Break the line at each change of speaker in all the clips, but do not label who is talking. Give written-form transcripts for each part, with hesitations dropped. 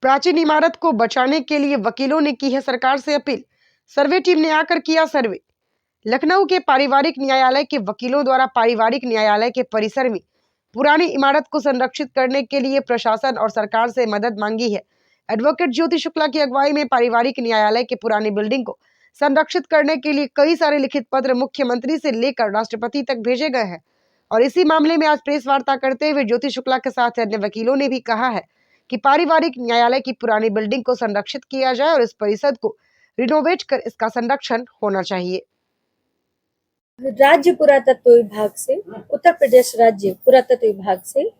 प्राचीन इमारत को बचाने के लिए वकीलों ने की है सरकार से अपील। सर्वे टीम ने आकर किया सर्वे। लखनऊ के पारिवारिक न्यायालय के वकीलों द्वारा पारिवारिक न्यायालय के परिसर में पुरानी इमारत को संरक्षित करने के लिए प्रशासन और सरकार से मदद मांगी है। एडवोकेट ज्योति शुक्ला की अगुवाई में पारिवारिक न्यायालय के पुरानी बिल्डिंग को संरक्षित करने के लिए कई सारे लिखित पत्र मुख्यमंत्री से लेकर राष्ट्रपति तक भेजे गए हैं। और इसी मामले में आज प्रेस वार्ता करते हुए ज्योति शुक्ला के साथ अन्य वकीलों ने भी कहा है कि पारिवारिक न्यायालय की पुरानी बिल्डिंग को संरक्षित किया जाए और इस परिसर को रिनोवेट कर इसका संरक्षण होना चाहिए।
राज्य पुरातत्व विभाग से, उत्तर प्रदेश राज्य पुरातत्व विभाग से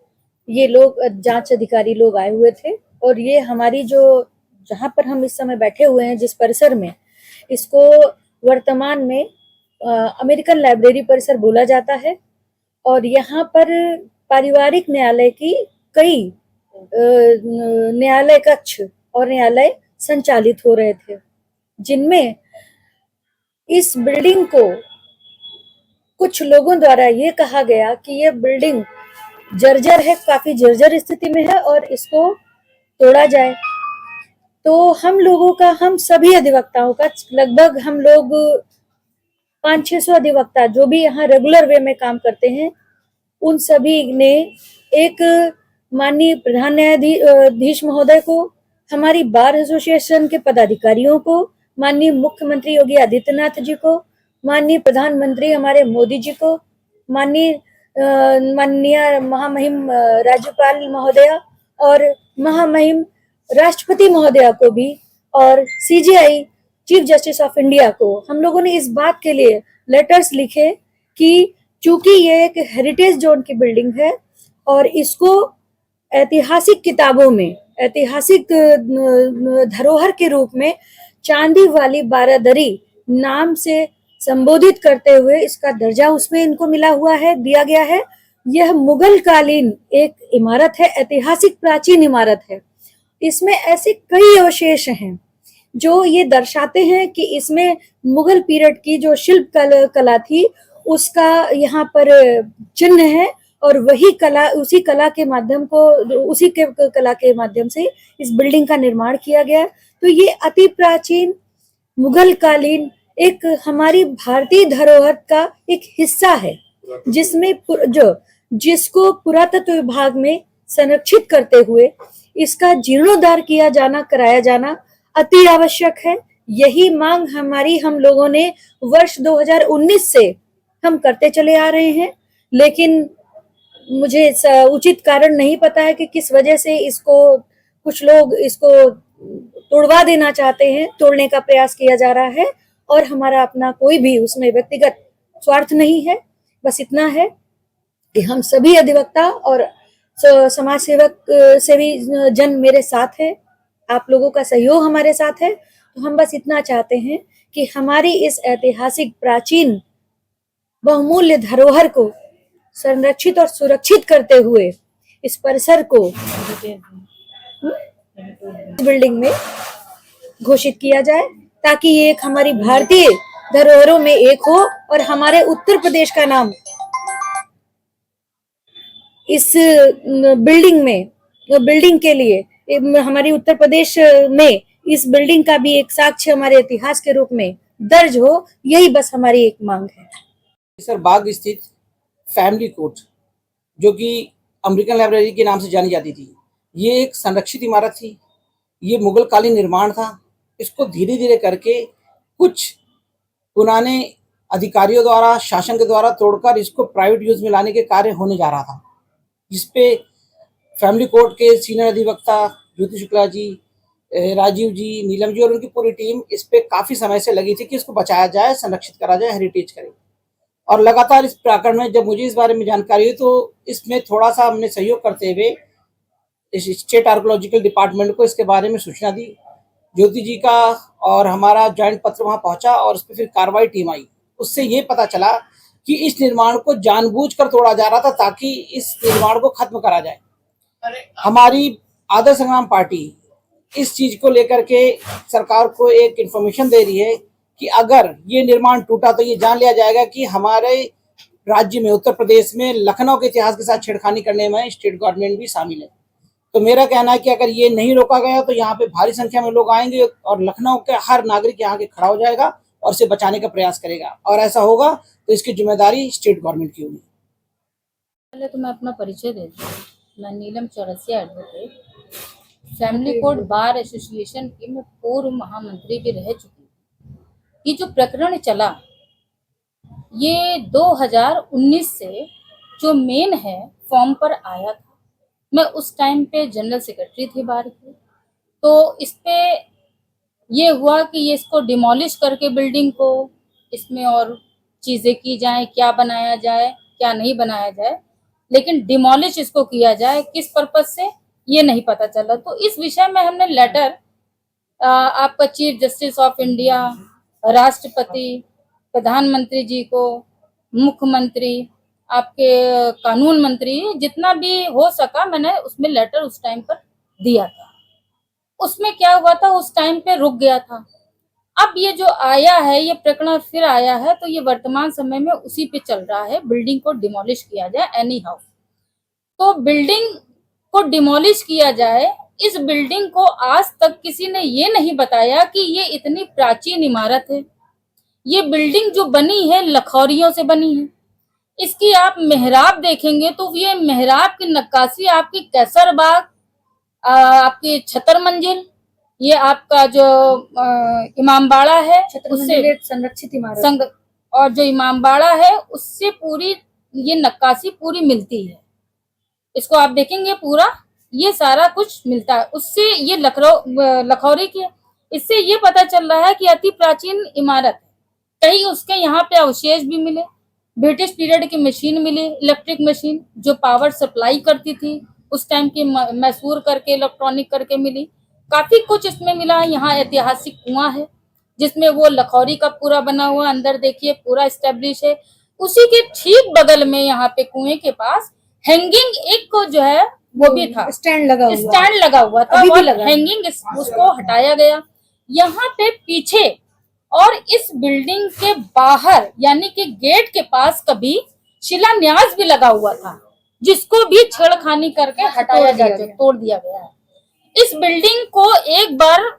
ये लोग जांच अधिकारी लोग आए हुए थे और ये हमारी जो जहां पर हम इस समय बैठे हुए हैं जिस परिसर में, इसको वर्तमान में अमेरिकन लाइब्रेरी परिसर बोला जाता है। और यहाँ पर पारिवारिक न्यायालय की कई न्यायालय कक्ष और न्यायालय संचालित हो रहे थे, जिनमें इस बिल्डिंग को कुछ लोगों द्वारा ये कहा गया कि ये बिल्डिंग जर्जर है, काफी जर्जर स्थिति में है और इसको तोड़ा जाए। तो हम लोगों का, हम सभी अधिवक्ताओं का, लगभग हम लोग 500-600 अधिवक्ता जो भी यहाँ रेगुलर वे में काम करते हैं, उन सभी ने एक माननीय प्रधान न्यायाधीश महोदय को, हमारी बार एसोसिएशन के पदाधिकारियों को, माननीय मुख्यमंत्री योगी आदित्यनाथ जी को, माननीय प्रधानमंत्री हमारे मोदी जी को, माननीय महामहिम राज्यपाल महोदया और महामहिम राष्ट्रपति महोदया को भी, और CJI chief justice of India को हम लोगों ने इस बात के लिए लेटर्स लिखे कि चूंकि ये एक हेरिटेज जोन की बिल्डिंग है और इसको ऐतिहासिक किताबों में ऐतिहासिक धरोहर के रूप में चांदी वाली बारादरी नाम से संबोधित करते हुए इसका दर्जा उसमें इनको मिला हुआ है, दिया गया है। यह मुगल कालीन एक इमारत है, ऐतिहासिक प्राचीन इमारत है। इसमें ऐसे कई अवशेष हैं जो ये दर्शाते हैं कि इसमें मुगल पीरियड की जो शिल्प कला थी उसका यहाँ पर चिन्ह है और वही कला, उसी कला के माध्यम से इस बिल्डिंग का निर्माण किया गया। तो ये अति प्राचीन मुगल कालीन एक हमारी भारतीय धरोहर का एक हिस्सा है, जिसको पुरातत्व विभाग में संरक्षित करते हुए इसका जीर्णोद्धार कराया जाना अति आवश्यक है। यही मांग हम लोगों ने वर्ष 2019 से हम करते चले आ रहे हैं, लेकिन मुझे उचित कारण नहीं पता है कि किस वजह से कुछ लोग इसको तोड़वा देना चाहते हैं, तोड़ने का प्रयास किया जा रहा है और हमारा अपना कोई भी उसमें व्यक्तिगत स्वार्थ नहीं है। बस इतना है कि हम सभी अधिवक्ता और समाज सेवक सेवी जन मेरे साथ है, आप लोगों का सहयोग हमारे साथ है। तो हम बस इतना चाहते हैं कि हमारी इस ऐतिहासिक प्राचीन बहुमूल्य धरोहर को संरक्षित और सुरक्षित करते हुए इस परिसर को बिल्डिंग में घोषित किया जाए, ताकि ये एक हमारी भारतीय धरोहरों में एक हो और हमारे उत्तर प्रदेश का नाम इस बिल्डिंग के लिए, हमारी उत्तर प्रदेश में इस बिल्डिंग का भी एक साक्ष्य हमारे इतिहास के रूप में दर्ज हो। यही बस हमारी एक मांग है।
सर, बाग स्थित फैमिली कोर्ट, जो कि अमेरिकन लाइब्रेरी के नाम से जानी जाती थी, ये एक संरक्षित इमारत थी। ये मुगल कालीन निर्माण था। इसको धीरे धीरे करके कुछ पुराने अधिकारियों द्वारा, शासन के द्वारा तोड़कर इसको प्राइवेट यूज में लाने के कार्य होने जा रहा था, जिसपे फैमिली कोर्ट के सीनियर अधिवक्ता ज्योति शुक्ला जी, राजीव जी, नीलम जी और उनकी पूरी टीम इस पे काफी समय से लगी थी कि इसको बचाया जाए, संरक्षित करा जाए, हेरिटेज करे। और लगातार इस प्रकरण में जब मुझे इस बारे में जानकारी हुई तो इसमें थोड़ा सा हमने सहयोग करते हुए इस स्टेट आर्कोलॉजिकल डिपार्टमेंट को इसके बारे में सूचना दी। ज्योति जी का और हमारा जॉइंट पत्र वहां पहुंचा और उस पर फिर कार्रवाई टीम आई। उससे ये पता चला कि इस निर्माण को जानबूझकर तोड़ा जा रहा था ताकि इस निर्माण को खत्म करा जाए। हमारी आदर्श संग्राम पार्टी इस चीज को लेकर के सरकार को एक इंफॉर्मेशन दे रही है कि अगर ये निर्माण टूटा तो ये जान लिया जाएगा कि हमारे राज्य में, उत्तर प्रदेश में, लखनऊ के इतिहास के साथ छेड़खानी करने में स्टेट गवर्नमेंट भी शामिल है। तो मेरा कहना है कि अगर ये नहीं रोका गया तो यहाँ पे भारी संख्या में लोग आएंगे और लखनऊ के हर नागरिक यहाँ के खड़ा हो जाएगा और इसे बचाने का प्रयास करेगा, और ऐसा होगा तो इसकी जिम्मेदारी स्टेट गवर्नमेंट की होगी।
पहले तो मैं अपना परिचय देती हूँ। मैं Neelam Chaurasia advocate, family court bar association की मैं पूर्व महामंत्री भी रह चुकी हूँ। ये जो प्रकरण चला ये 2019 से जो मेन है फॉर्म पर आया था, मैं उस टाइम पे जनरल सेक्रेटरी थी बार की। तो इस पे ये हुआ कि ये इसको डिमोलिश करके बिल्डिंग को इसमें और चीज़ें की जाएं, क्या बनाया जाए क्या नहीं बनाया जाए, लेकिन डिमोलिश इसको किया जाए किस पर्पज से ये नहीं पता चला। तो इस विषय में हमने लेटर आपका चीफ जस्टिस ऑफ इंडिया, राष्ट्रपति, प्रधानमंत्री जी को, मुख्यमंत्री, आपके कानून मंत्री, जितना भी हो सका मैंने उसमें लेटर उस टाइम पर दिया था। उसमें क्या हुआ था, उस टाइम पे रुक गया था। अब ये जो आया है, ये प्रकरण फिर आया है, तो ये वर्तमान समय में उसी पे चल रहा है, बिल्डिंग को डिमोलिश किया जाए एनी हाउ। तो बिल्डिंग को डिमोलिश किया जाए, इस बिल्डिंग को आज तक किसी ने ये नहीं बताया कि ये इतनी प्राचीन इमारत है। ये बिल्डिंग जो बनी है लखौरियों से बनी है। इसकी आप मेहराब देखेंगे तो ये मेहराब की नक्काशी आपकी कैसर बाग, आपकी छतर मंजिल, ये आपका जो इमामबाड़ा है उससे
संरक्षित इमारत
और जो इमामबाड़ा है उससे पूरी ये नक्काशी पूरी मिलती है। इसको आप देखेंगे पूरा ये सारा कुछ मिलता है उससे। ये लखौरी की है। इससे ये पता चल रहा है कि अति प्राचीन इमारत है। कहीं उसके यहाँ पे अवशेष भी मिले, ब्रिटिश पीरियड की मशीन मिली, इलेक्ट्रिक मशीन जो पावर सप्लाई करती थी उस टाइम की, मैसूर करके इलेक्ट्रॉनिक करके मिली। काफी कुछ इसमें मिला। यहाँ ऐतिहासिक कुआं है जिसमें वो लखौरी का पूरा बना हुआ, अंदर देखिए पूरा एस्टेब्लिश है। उसी के ठीक बगल में यहाँ पे कुएं के पास हैंगिंग एक को जो है वो भी था,
स्टैंड लगा
हुआ था और हैंगिंग उसको हटाया गया। यहाँ पे पीछे और इस बिल्डिंग के बाहर यानी कि गेट के पास कभी शिलान्यास भी लगा हुआ था, जिसको भी छेड़खानी करके हटाया गया, तोड़ दिया गया है। इस बिल्डिंग को एक बार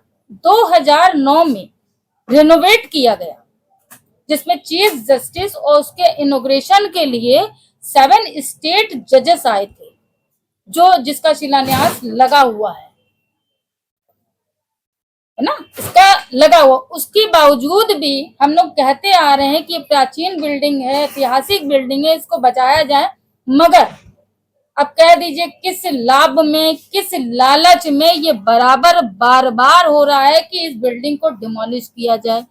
2009 में रेनोवेट किया गया, जिसमें चीफ जस्टिस और उसके इनॉग्रेशन के लिए 7 स्टेट जजेस आए थे, जिसका शिलान्यास लगा हुआ है ना, इसका लगा हुआ। उसके बावजूद भी हम लोग कहते आ रहे हैं कि प्राचीन बिल्डिंग है, ऐतिहासिक बिल्डिंग है, इसको बचाया जाए। मगर अब कह दीजिए किस लाभ में, किस लालच में ये बराबर बार बार हो रहा है कि इस बिल्डिंग को डिमोलिश किया जाए।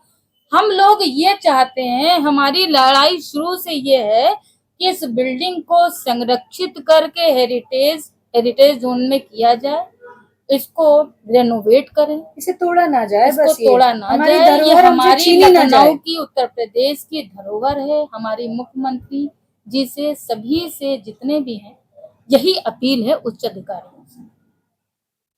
हम लोग ये चाहते हैं, हमारी लड़ाई शुरू से ये है कि इस बिल्डिंग को संरक्षित करके हेरिटेज जोन में किया जाए, इसको रेनोवेट करें,
इसे तोड़ा ना जाए,
इसको
बस
तोड़ा ना जाए। ये हमारी लखनऊ की, उत्तर प्रदेश की धरोहर है। हमारी मुख्यमंत्री जी से, सभी से, जितने भी हैं, यही अपील है उच्च अधिकारी।